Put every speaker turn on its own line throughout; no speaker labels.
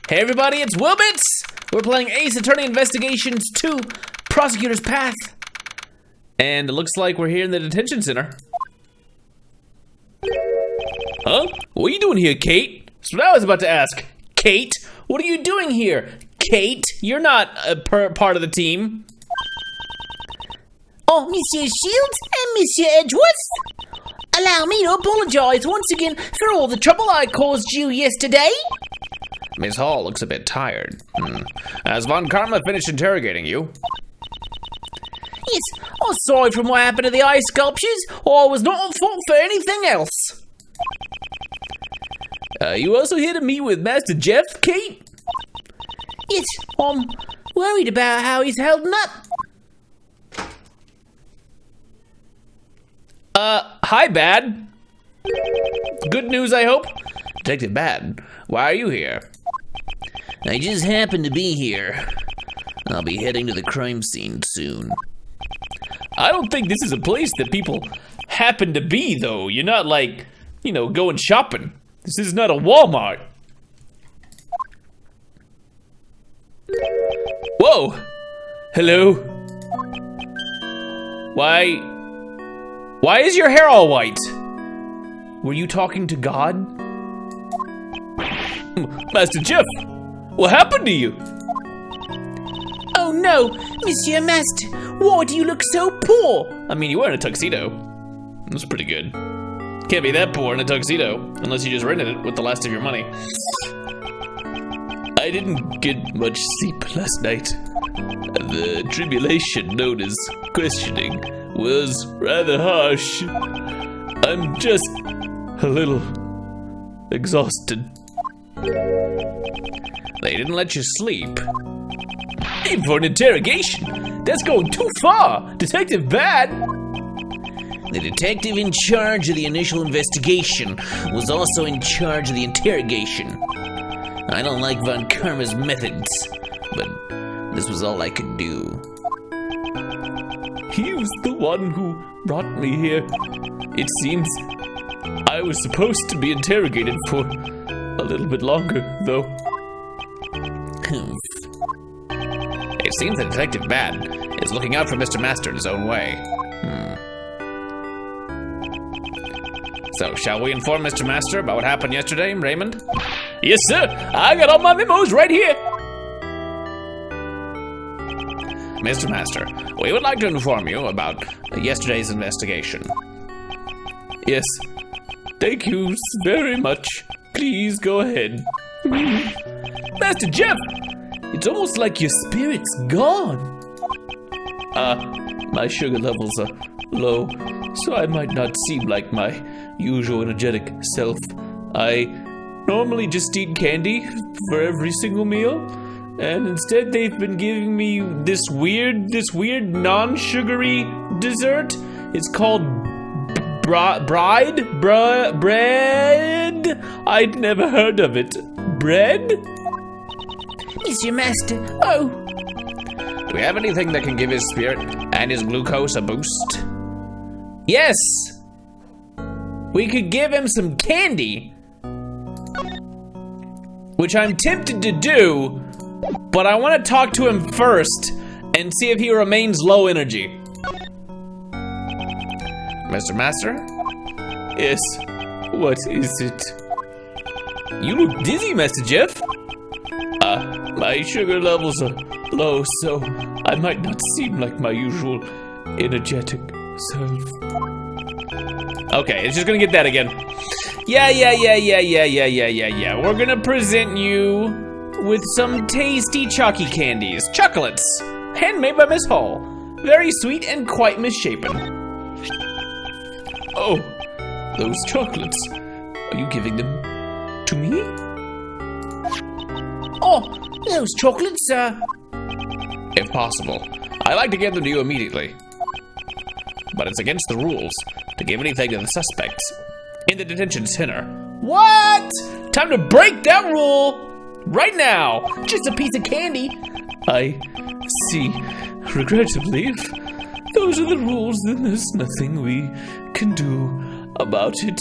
Hey everybody, it's WillBits! We're playing Ace Attorney Investigations 2, Prosecutor's Path. And it looks like we're here in the detention center. Huh? What are you doing here, Kate? That's what I was about to ask. Kate, what are you doing here? Kate, you're not a part of the team.
Oh, Monsieur Shields and Monsieur Edgeworth, allow me to apologize once again for all the trouble I caused you yesterday.
Miss Hall looks a bit tired. Has Von Karma finished interrogating you?
Yes, I was sorry for what happened to the ice sculptures, or I was not at fault for anything else.
You also here to meet with Master Jeff, Kate?
Yes, I'm worried about how he's holding up.
Hi, Bad. Good news, I hope? Detective Bad, why are you here?
I just happened to be here. I'll be heading to the crime scene soon.
I don't think this is a place that people happen to be, though. You're not like, going shopping. This is not a Walmart. Whoa! Hello? Why is your hair all white? Were you talking to God? Master Jeff, what happened to you?
Oh no, Monsieur Master, why do you look so poor?
I mean, you were in a tuxedo. That's pretty good. Can't be that poor in a tuxedo, unless you just rented it with the last of your money. I didn't get much sleep last night. The tribulation known as questioning was rather harsh. I'm just a little exhausted. They didn't let you sleep. Even for an interrogation? That's going too far, Detective Bad.
The detective in charge of the initial investigation was also in charge of the interrogation. I don't like Von Karma's methods, but this was all I could do.
He was the one who brought me here. It seems I was supposed to be interrogated for a little bit longer, though. It seems that Detective Bad is looking out for Mr. Master in his own way. So, shall we inform Mr. Master about what happened yesterday, Raymond? Yes, sir. I got all my memos right here. Mr. Master, we would like to inform you about yesterday's investigation. Yes. Thank you very much. Please go ahead. Master Jeff! It's almost like your spirit's gone. My sugar levels are low, so I might not seem like my usual energetic self. I normally just eat candy for every single meal, and instead they've been giving me this weird non-sugary dessert. It's called bread? I'd never heard of it. Bread?
Monsieur Master, oh.
Do we have anything that can give his spirit and his glucose a boost? Yes! We could give him some candy. Which I'm tempted to do, but I want to talk to him first and see if he remains low energy. Mr. Master? Yes, what is it? You look dizzy, Master Jeff. My sugar levels are low, so I might not seem like my usual energetic self. Okay, it's just gonna get that again. Yeah. We're gonna present you with some tasty chalky candies. Chocolates, handmade by Miss Hall. Very sweet and quite misshapen. Oh, those chocolates. Are you giving them to me?
Oh, those chocolates,
If possible, I'd like to give them to you immediately. But it's against the rules to give anything to the suspects in the detention center. What? Time to break that rule right now.
just a piece of candy.
I see. Regrettably, if those are the rules, then there's nothing we can do about it.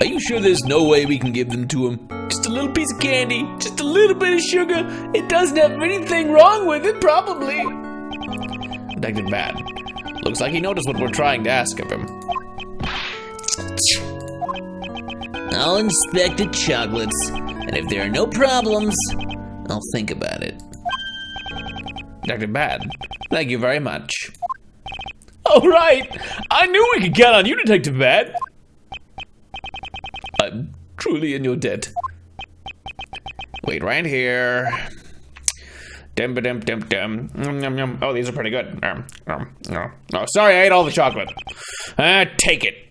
Are you sure there's no way we can give them to him. Just a little piece of candy, just a little bit of sugar. It doesn't have anything wrong with it, probably. Detective Bad. Looks like he noticed what we're trying to ask of him.
I'll inspect the chocolates, and if there are no problems, I'll think about it.
Detective Bad, thank you very much. All right, I knew we could count on you, Detective Bad. I'm truly in your debt. Wait right here. Dim ba dim dim dim. Oh, these are pretty good. Oh, sorry, I ate all the chocolate. Take it.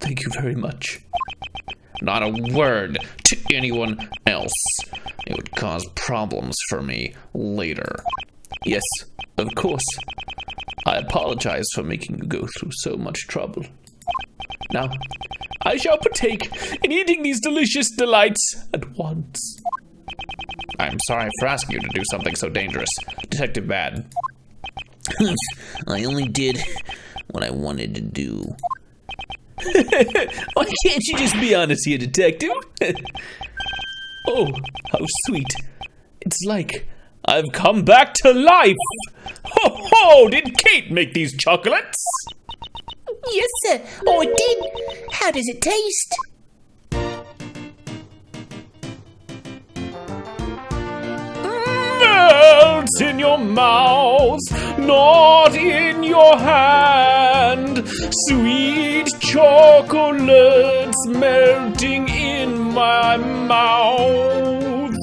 Thank you very much. Not a word to anyone else. It would cause problems for me later. Yes, of course. I apologize for making you go through so much trouble. Now, I shall partake in eating these delicious delights at once. I'm sorry for asking you to do something so dangerous, Detective Bad.
I only did what I wanted to do.
Why can't you just be honest here, Detective? Oh, how sweet. It's like I've come back to life. Ho ho! Did Kate make these chocolates?
Yes, sir. Oh, it did. How does it taste?
Melts in your mouth, not in your hand. Sweet chocolates melting in my mouth.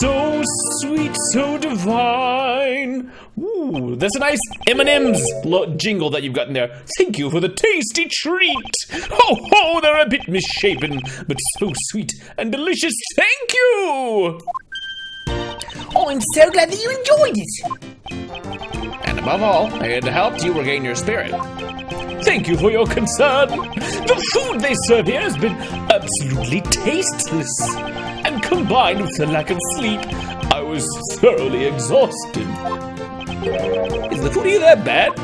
So sweet, so divine. Ooh, that's a nice M&M's jingle that you've got in there. Thank you for the tasty treat. Ho ho, they're a bit misshapen, but so sweet and delicious. Thank you.
Oh, I'm so glad that you enjoyed it.
And above all, it helped you regain your spirit. Thank you for your concern. The food they serve here has been absolutely tasteless. And combined with the lack of sleep, I was thoroughly exhausted. Is the food here that bad?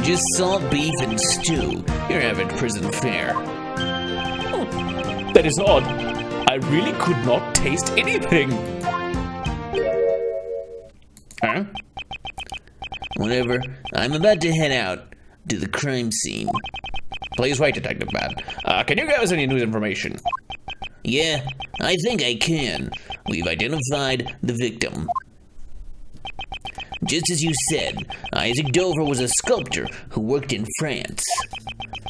Just salt beef and stew. Your average prison fare.
Oh, that is odd. I really could not taste anything. Huh?
Whatever. I'm about to head out to the crime scene.
Please wait, Detective Bad. Can you give us any news information?
Yeah, I think I can. We've identified the victim. Just as you said, Isaac Dover was a sculptor who worked in France.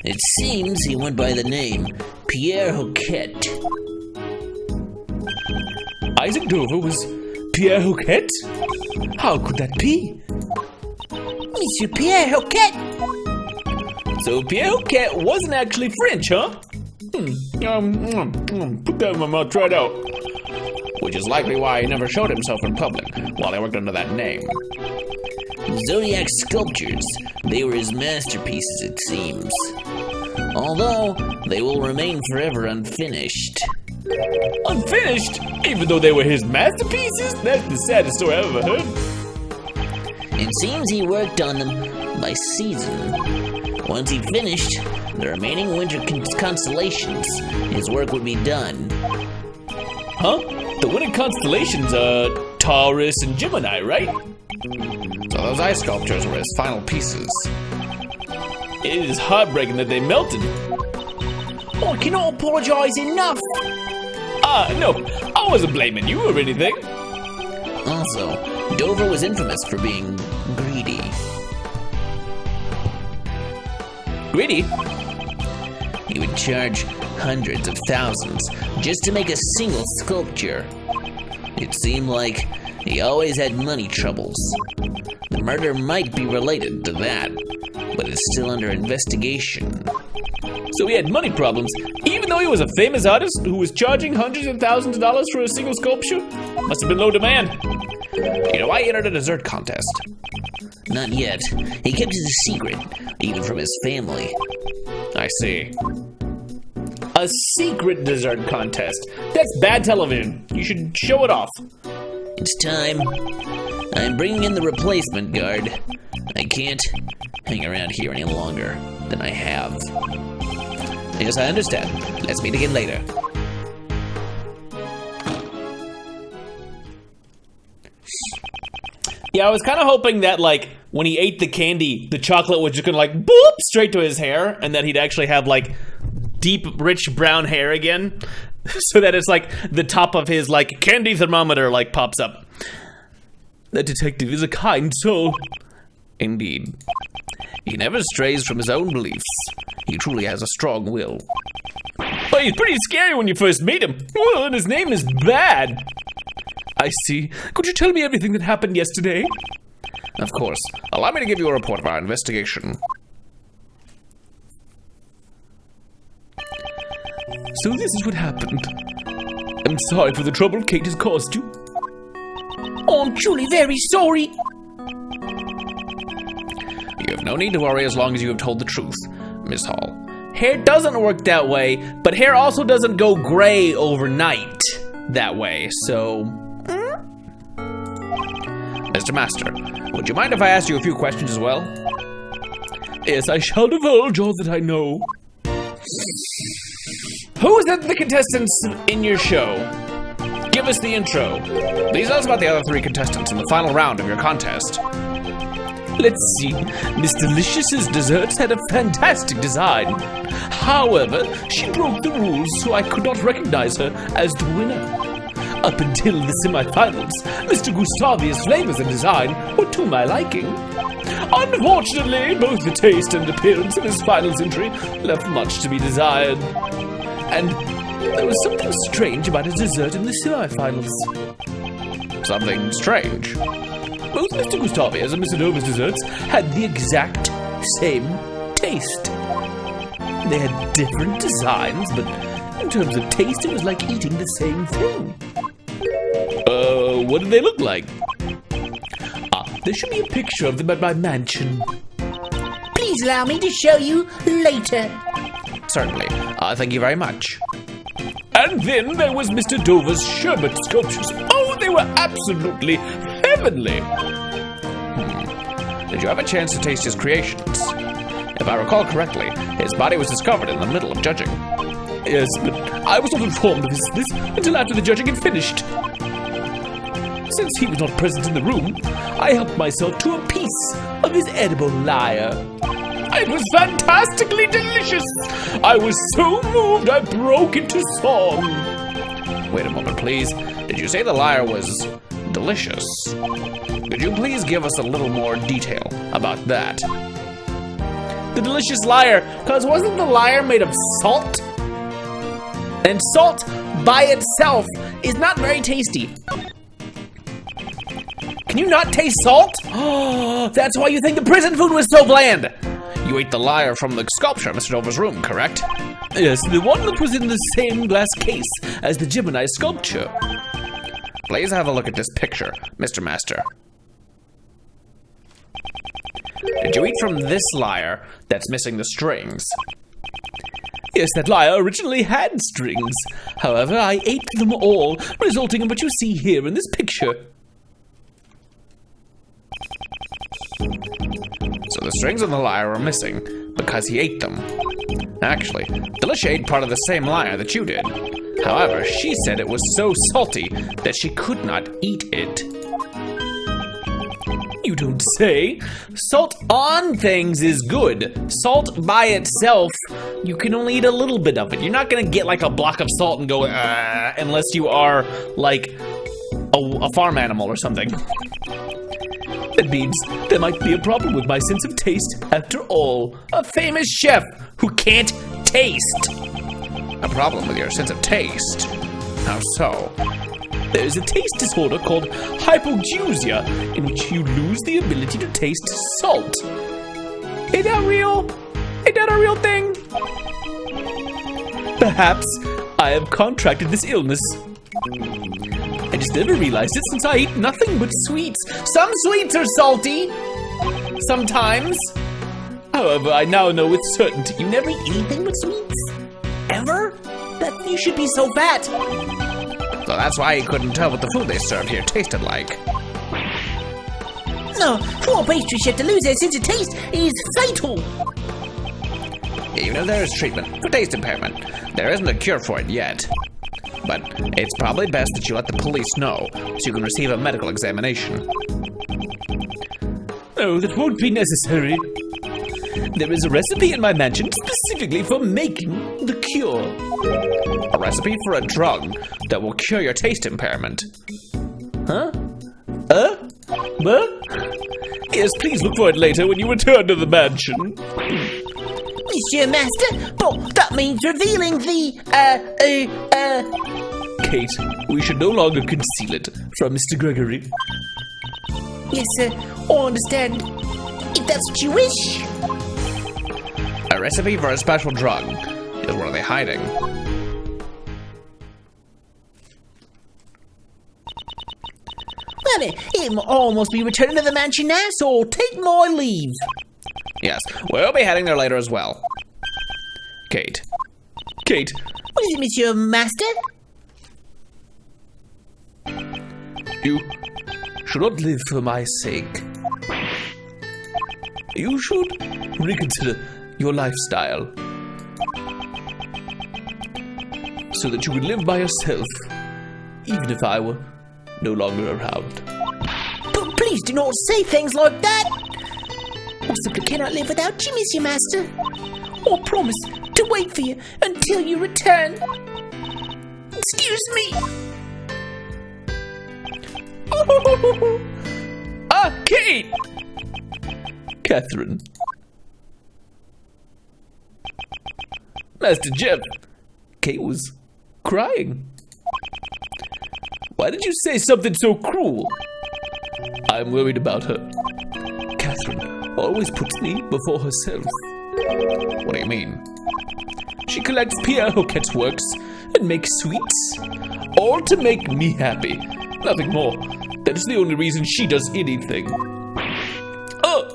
It seems he went by the name Pierre Hoquet.
Isaac Dover was Pierre Hoquet? How could that be?
Monsieur Pierre Hoquet.
So Pierre Hoquet wasn't actually French, huh? Put that in my mouth, try it out. Which is likely why he never showed himself in public while he worked under that name.
Zodiac sculptures, they were his masterpieces, it seems. Although, they will remain forever unfinished.
Unfinished? Even though they were his masterpieces? That's the saddest story I've ever heard.
It seems he worked on them by season. Once he finished the remaining winter constellations, his work would be done.
Huh? The winter constellations are Taurus and Gemini, right? So those ice sculptures were his final pieces. It is heartbreaking that they melted.
I cannot apologize enough.
No, I wasn't blaming you or anything.
Also, Dover was infamous for being greedy.
Greedy?
He would charge hundreds of thousands just to make a single sculpture. It seemed like he always had money troubles. The murder might be related to that, but it's still under investigation.
So he had money problems, even though he was a famous artist who was charging hundreds of thousands of dollars for a single sculpture? Must have been low demand. You know, I entered a dessert contest.
Not yet. He kept it a secret, even from his family.
I see. A secret dessert contest. That's bad television. You should show it off.
It's time. I'm bringing in the replacement guard. I can't hang around here any longer than I have. Yes, I understand. Let's meet again later.
Yeah, I was kind of hoping that, like, when he ate the candy, the chocolate was just gonna, like, boop, straight to his hair, and that he'd actually have, like, deep, rich brown hair again, so that it's, like, the top of his, like, candy thermometer, like, pops up. That detective is a kind soul.
Indeed. He never strays from his own beliefs. He truly has a strong will.
But he's pretty scary when you first meet him. Well, and his name is Bad. I see. Could you tell me everything that happened yesterday?
Of course. Allow me to give you a report of our investigation.
So this is what happened. I'm sorry for the trouble Kate has caused you.
Oh, I'm truly very sorry.
You have no need to worry as long as you have told the truth, Miss Hall.
Hair doesn't work that way, but hair also doesn't go gray overnight that way, so...
Mr. Master, would you mind if I ask you a few questions as well?
Yes, I shall divulge all that I know. Who is the contestants in your show? Give us the intro.
Please tell us about the other 3 contestants in the final round of your contest.
Let's see. Miss Delicious's desserts had a fantastic design. However, she broke the rules, so I could not recognize her as the winner. Up until the semifinals, Mr. Gustavia's flavors and design were to my liking. Unfortunately, both the taste and appearance of his finals entry left much to be desired. And there was something strange about his dessert in the semifinals.
Something strange?
Both Mr. Gustavia's and Mr. Dover's desserts had the exact same taste. They had different designs, but in terms of taste, it was like eating the same thing. What did they look like? There should be a picture of them at my mansion.
Please allow me to show you later.
Certainly. Thank you very much.
And then there was Mr. Dover's sherbet sculptures. Oh, they were absolutely heavenly.
Did you have a chance to taste his creations? If I recall correctly, his body was discovered in the middle of judging.
Yes, but I was not informed of this until after the judging had finished. Since he was not present in the room, I helped myself to a piece of his edible lyre. It was fantastically delicious. I was so moved I broke into song.
Wait a moment, please. Did you say the lyre was delicious? Could you please give us a little more detail about that?
The delicious lyre, because wasn't the lyre made of salt? And salt by itself is not very tasty. Can you not taste salt? Oh, that's why you think the prison food was so bland.
You ate the lyre from the sculpture in Mr. Dover's room, correct?
Yes, the one that was in the same glass case as the Gemini sculpture.
Please have a look at this picture, Mr. Master. Did you eat from this lyre that's missing the strings?
Yes, that lyre originally had strings. However, I ate them all, resulting in what you see here in this picture.
So the strings on the lyre are missing because he ate them. Actually, Delicia ate part of the same lyre that you did. However, she said it was so salty that she could not eat it.
You don't say. Salt on things is good. Salt by itself, you can only eat a little bit of it. You're not gonna get like a block of salt and go, unless you are like a farm animal or something. That means there might be a problem with my sense of taste after all. A famous chef who can't taste.
A problem with your sense of taste? How so?
There's a taste disorder called hypogeusia, in which you lose the ability to taste salt. Ain't that real? Ain't that a real thing? Perhaps I have contracted this illness. I just never realized it since I eat nothing but sweets. Some sweets are salty. Sometimes. However, I now know with certainty.
You never eat anything but sweets? Ever? That you should be so fat.
So that's why he couldn't tell what the food they served here tasted like.
No, for a pastry chef to lose their sense of taste is fatal.
Even if there is treatment for taste impairment, there isn't a cure for it yet. But it's probably best that you let the police know so you can receive a medical examination.
Oh, that won't be necessary. There is a recipe in my mansion specifically for making the cure.
A recipe for a drug that will cure your taste impairment.
Huh? What? Yes, please look for it later when you return to the mansion.
Monsieur Master, but that means revealing the,
Kate, we should no longer conceal it from Mr. Gregory.
Yes, sir, I understand. If that's what you wish.
A recipe for a special drug. Just what are they hiding?
Well, it might almost be returning to the mansion now, so I'll take my leave.
Yes, we'll be heading there later as well. Kate.
Kate,
What is it, Monsieur Master?
you should not live for my sake. You should reconsider your lifestyle so that you could live by yourself, even if I were no longer around.
But please do not say things like that. I simply cannot live without you, Monsieur Master. I promise to wait for you until you return. Excuse me.
Kate! Catherine. Master Jeff. Kate was crying. Why did you say something so cruel? I'm worried about her. Catherine always puts me before herself.
What do you mean?
She collects Pierre Hoquet's works and makes sweets, all to make me happy. Nothing more. That is the only reason she does anything. Oh!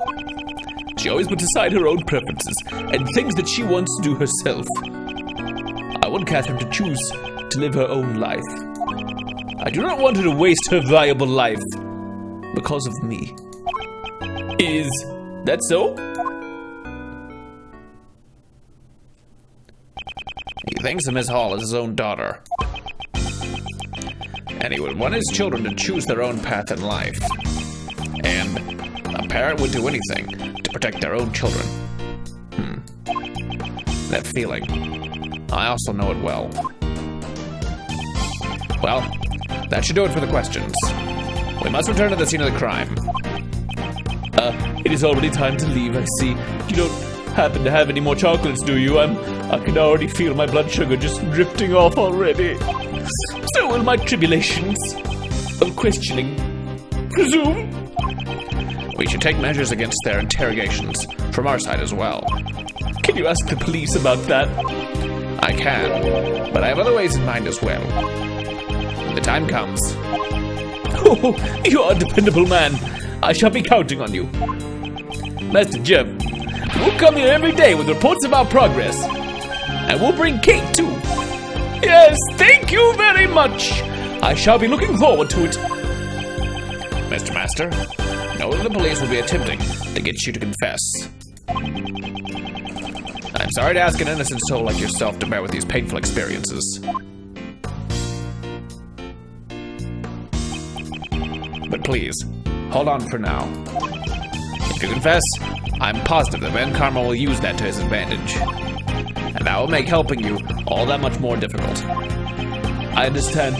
She always puts aside her own preferences and things that she wants to do herself. I want Catherine to choose to live her own life. I do not want her to waste her valuable life because of me. Is that so?
He thinks of Miss Hall as his own daughter. And he would want his children to choose their own path in life. And a parent would do anything to protect their own children. That feeling. I also know it well. Well, that should do it for the questions. We must return to the scene of the crime.
It is already time to leave, I see. You don't happen to have any more chocolates, do you? I can already feel my blood sugar just drifting off already. So will my tribulations of questioning, presume?
We should take measures against their interrogations from our side as well.
Can you ask the police about that?
I can, but I have other ways in mind as well. When the time comes.
Oh, you are a dependable man. I shall be counting on you. Master Jeff, we'll come here every day with reports of our progress. And we'll bring Kate too. Yes, thank you very much. I shall be looking forward to it.
Mr. Master, know that the police will be attempting to get you to confess. I'm sorry to ask an innocent soul like yourself to bear with these painful experiences. But please, hold on for now. If you confess, I'm positive that Van Karma will use that to his advantage. And that will make helping you all that much more difficult.
I understand.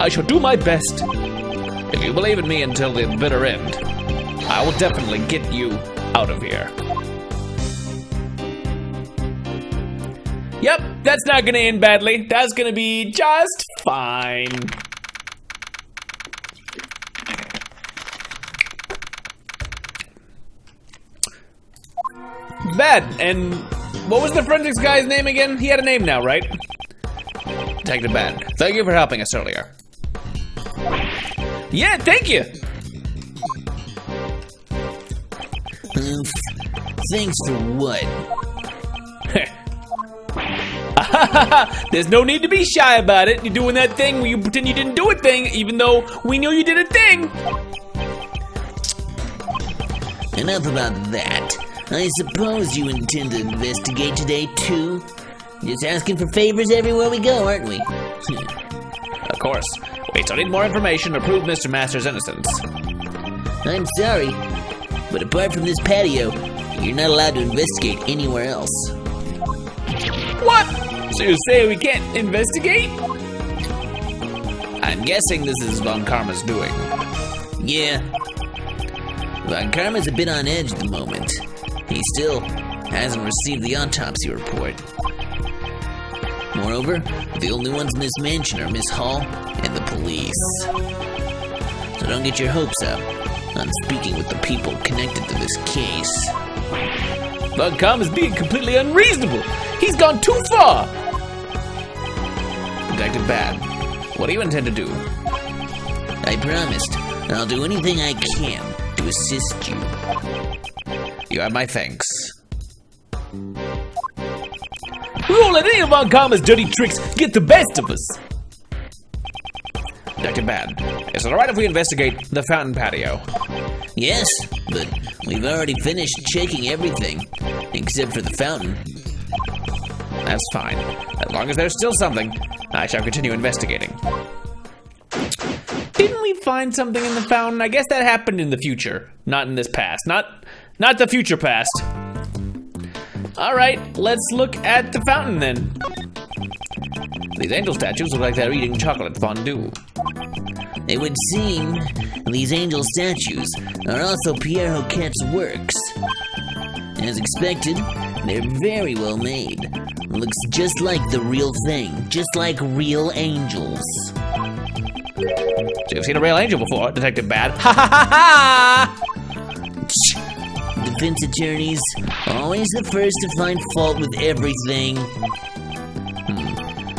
I shall do my best.
If you believe in me until the bitter end, I will definitely get you out of here.
Yep, that's not gonna end badly. That's gonna be just fine. Bad. And what was the forensics guy's name again? He had a name now, right?
Detective Ben, thank you for helping us earlier.
Yeah, thank you.
Thanks for what?
There's no need to be shy about it. You're doing that thing where you pretend you didn't do a thing, even though we knew you did a thing.
Enough about that.
I suppose you intend to investigate today, too? Just asking for favors everywhere we go, aren't we?
Of course. We still need more information to prove Mr. Master's innocence.
I'm sorry, but apart from this patio, you're not allowed to investigate anywhere else.
What? So you say we can't investigate?
I'm guessing this is Von Karma's doing. Yeah. Von Karma's a bit on edge at the moment. He still hasn't received the autopsy report. Moreover, the only ones in this mansion are Miss Hall and the police. So don't get your hopes up on speaking with the people connected to this case.
Von Karma's being completely unreasonable. He's gone too far.
Detective Bad, what do you intend to do? I promised I'll do anything I can to assist you.
You have my thanks. We won't let any of Von Karma's dirty tricks get the best of us. Detective Bad, is it alright if we investigate the fountain patio?
Yes, but we've already finished checking everything, except for the fountain.
That's fine. As long as there's still something, I shall continue investigating. Didn't we find something in the fountain? I guess that happened in the future, not in this past. Not the future past. Alright, let's look at the fountain then. These angel statues look like they're eating chocolate fondue.
It would seem these angel statues are also Pierre Hoquet's works. As expected, they're very well made. Looks just like the real thing, just like real angels.
So you've seen a real angel before, Detective Bad. Ha ha ha ha!
Defense attorneys, always the first to find fault with everything.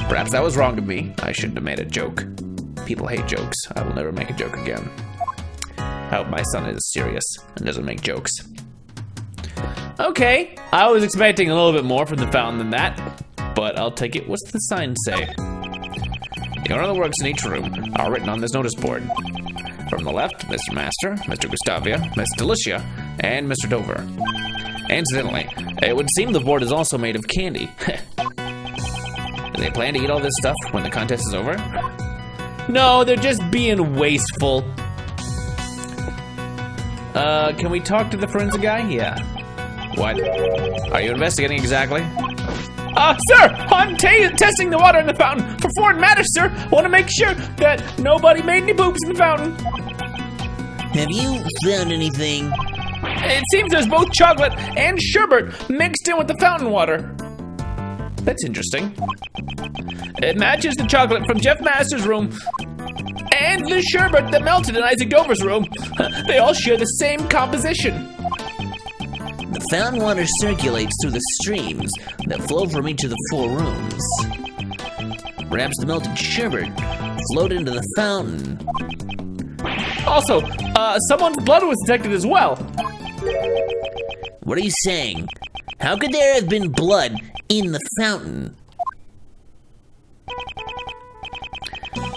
Perhaps that was wrong of me. I shouldn't have made a joke. People hate jokes. I will never make a joke again. I hope my son is serious and doesn't make jokes. Okay, I was expecting a little bit more from the fountain than that, but I'll take it. What's the sign say? The order of the works in each room are written on this notice board. From the left, Mr. Master, Mr. Gustavia, Miss Delicia, and Mr. Dover. Incidentally, it would seem the board is also made of candy. Do they plan to eat all this stuff when the contest is over? No, they're just being wasteful. Can we talk to the forensic guy? Yeah. What? Are you investigating exactly? Sir, I'm testing the water in the fountain for foreign matters, sir. I want to make sure that nobody made any poops in the fountain.
Have you found anything?
It seems there's both chocolate and sherbet mixed in with the fountain water. That's interesting. It matches the chocolate from Jeff Master's room and the sherbet that melted in Isaac Dover's room. They all share the same composition.
The fountain water circulates through the streams that flow from each of the 4 rooms. Perhaps the melted sherbet flowed into the fountain.
Also, someone's blood was detected as well.
What are you saying? How could there have been blood in the fountain?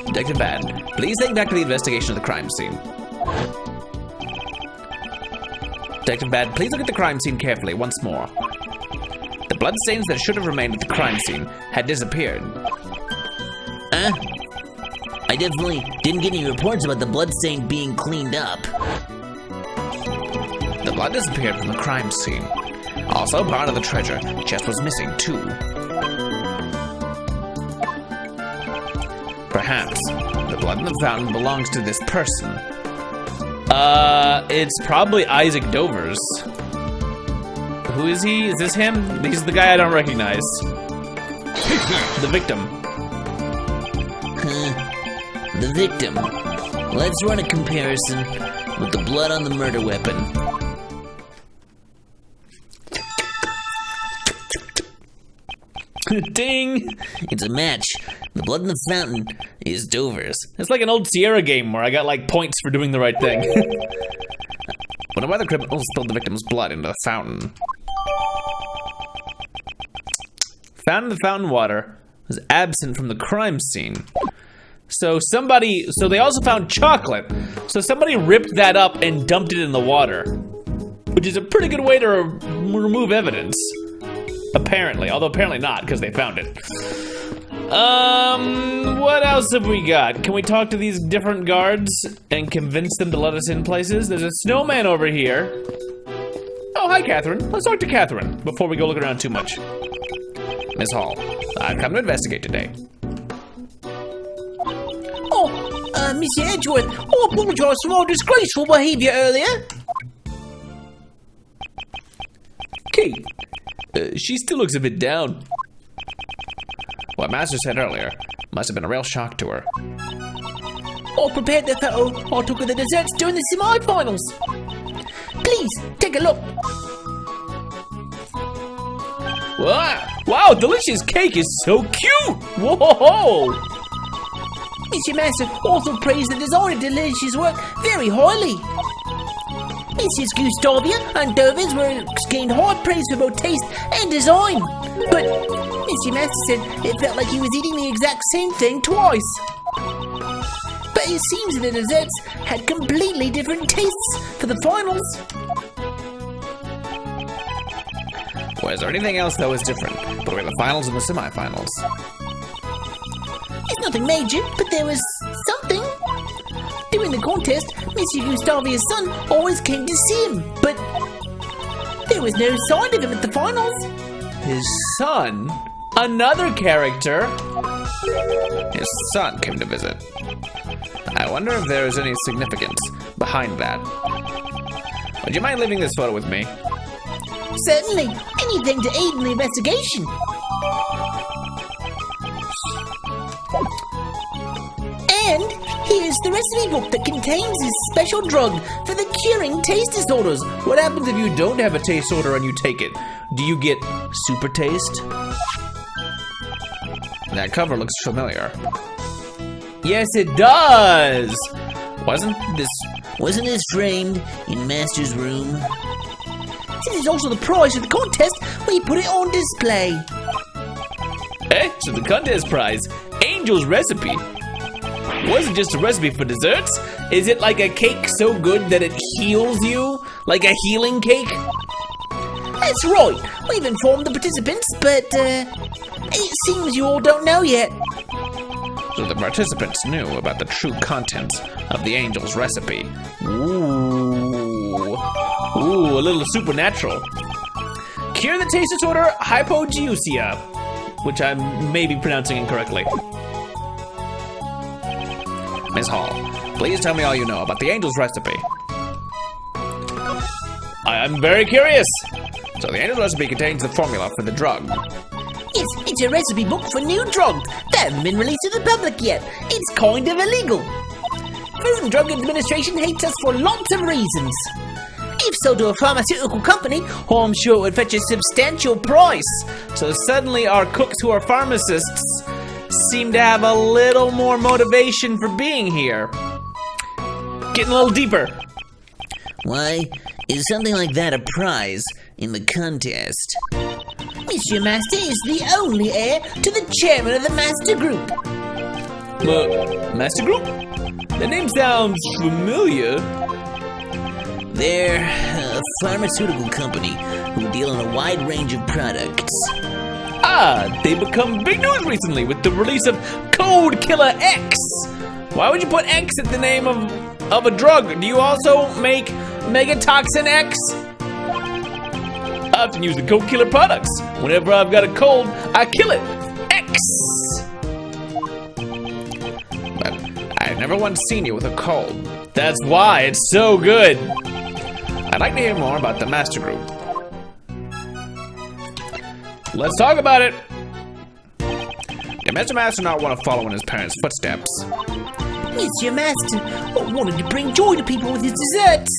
Detective Bad, please think back to the investigation of the crime scene. Detective Bad, please look at the crime scene carefully once more. The bloodstains that should have remained at the crime scene had disappeared.
I definitely didn't get any reports about the bloodstain being cleaned up.
The blood disappeared from the crime scene. Also, part of the treasure chest was missing too. Perhaps the blood in the fountain belongs to this person. It's probably Isaac Dover's. Who is he? Is this him? He's the guy I don't recognize. The victim.
The victim. Let's run a comparison with the blood on the murder weapon.
Ding!
It's a match. The blood in the fountain is Dover's.
It's like an old Sierra game where I got like points for doing the right thing. Wonder why the criminal spilled the victim's blood into the fountain. Found in the fountain water was absent from the crime scene. So they also found chocolate. So somebody ripped that up and dumped it in the water. which is a pretty good way to remove evidence. Apparently, although apparently not, because they found it. What else have we got? Can we talk to these different guards and convince them to let us in places? There's a snowman over here. Oh, hi, Catherine. Let's talk to Catherine before we go looking around too much. Miss Hall, I've come to investigate today.
Oh, Mr. Edgeworth, I apologize for my disgraceful behavior earlier.
Kate, she still looks a bit down. What Master said earlier must have been a real shock to her.
I prepared the photo I took of the desserts during the semi-finals. Please, take a look.
Wow, delicious cake is so cute! Whoa!
Mr. Master also praised the design of delicious work very highly. Mrs. Gustavia and Dover's works gained high praise for both taste and design. But Mr. Master said it felt like he was eating the exact same thing twice. But it seems that the desserts had completely different tastes for the finals.
Was there anything else that was different between the finals and the semifinals?
It's nothing major, but there was something. During the contest, Mr. Gustavia's son always came to see him, but there was no sign of him at the finals.
His son? Another character? His son came to visit. I wonder if there is any significance behind that. Would you mind leaving this photo with me?
Certainly, anything to aid in the investigation. And here's the recipe book that contains this special drug for the curing taste disorders.
What happens if you don't have a taste disorder and you take it? Do you get super taste? That cover looks familiar. Yes, it does! Wasn't this framed in Master's room?
This is also the prize of the contest. We put it on display.
Eh? So the contest prize, Angel's recipe. Wasn't just a recipe for desserts? Is it like a cake so good that it heals you? Like a healing cake?
That's right. We've informed the participants, but it seems you all don't know yet.
So the participants knew about the true contents of the Angel's recipe. Ooh, a little supernatural. Cure the taste disorder hypogeusia, which I may be pronouncing incorrectly. Miss Hall, please tell me all you know about the Angel's recipe. I'm very curious. So the Angel's recipe contains the formula for the drug.
It's a recipe book for new drugs that haven't been released to the public yet. It's kind of illegal. Food and Drug Administration hates us for lots of reasons. If so to a pharmaceutical company, I'm sure it would fetch a substantial price.
So suddenly our cooks who are pharmacists seem to have a little more motivation for being here. Getting a little deeper.
Why is something like that a prize in the contest?
Monsieur Master is the only heir to the chairman of the Master Group.
Master Group? The name sounds familiar.
They're a pharmaceutical company who deal in a wide range of products.
Ah, they become big news recently with the release of Code Killer X. Why would you put X at the name of a drug? Do you also make Megatoxin X? I often use the Code Killer products. Whenever I've got a cold, I kill it. X! But I've never once seen you with a cold. That's why it's so good. I'd like to hear more about the Master Group. Let's talk about it. Did Mr. Master not want to follow in his parents' footsteps?
Monsieur Master wanted to bring joy to people with his desserts.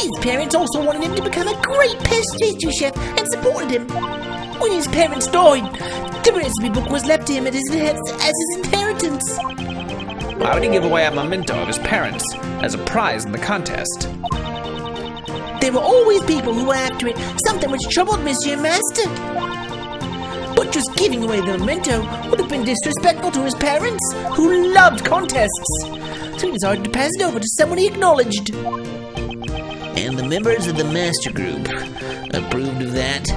His parents also wanted him to become a great pastry chef and supported him. When his parents died, the recipe book was left to him as his inheritance.
Why would he give away a memento of his parents as a prize in the contest?
There were always people who were after it, something which troubled Monsieur Master. But just giving away the memento would have been disrespectful to his parents, who loved contests. So he decided to pass it over to someone he acknowledged.
And the members of the master group approved of that.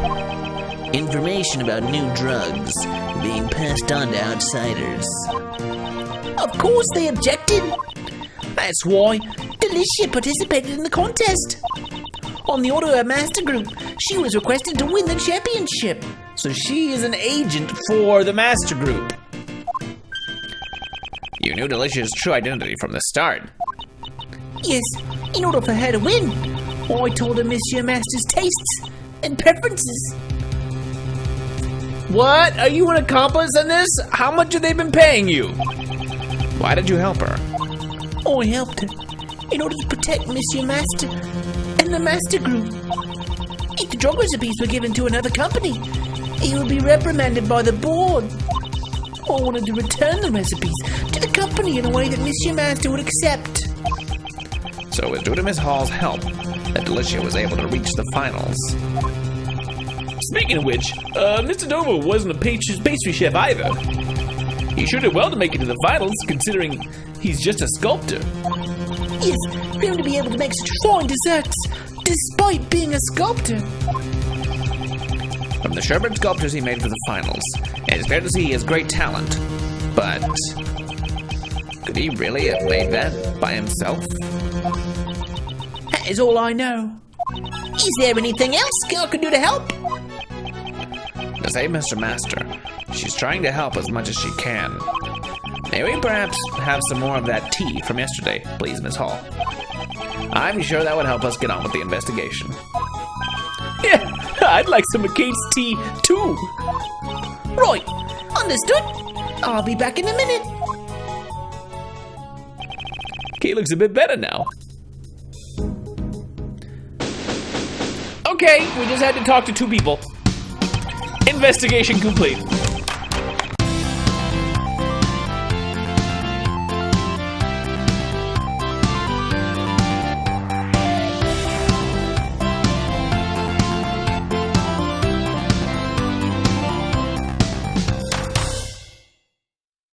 Information about new drugs being passed on to outsiders.
Of course they objected. That's why Delicia participated in the contest. On the order of her master group, she was requested to win the championship.
So she is an agent for the Master Group. You knew Delicia's true identity from the start.
Yes, in order for her to win, I told her Monsieur Master's tastes and preferences.
What? Are you an accomplice in this? How much have they been paying you? Why did you help her?
I helped her in order to protect Monsieur Master and the Master Group. If the drug recipes were given to another company, he would be reprimanded by the board. I wanted to return the recipes to the company in a way that Monsieur Master would accept.
So it was due to Miss Hall's help that Delicia was able to reach the finals. Speaking of which, Mr. Dover wasn't a pastry chef either. He sure did well to make it to the finals, considering he's just a sculptor.
Yes, for him to be able to make such fine desserts, despite being a sculptor.
From the sherbet sculptures he made for the finals, it's fair to see he has great talent. But could he really have made that by himself?
That is all I know. Is there anything else Girl can do to help?
To save Mr. Master, she's trying to help as much as she can. May we perhaps have some more of that tea from yesterday, please, Miss Hall? I'm sure that would help us get on with the investigation. Yeah, I'd like some McCain's tea, too.
Right, understood. I'll be back in a minute.
Kate looks a bit better now. Okay, we just had to talk to 2 people. Investigation complete.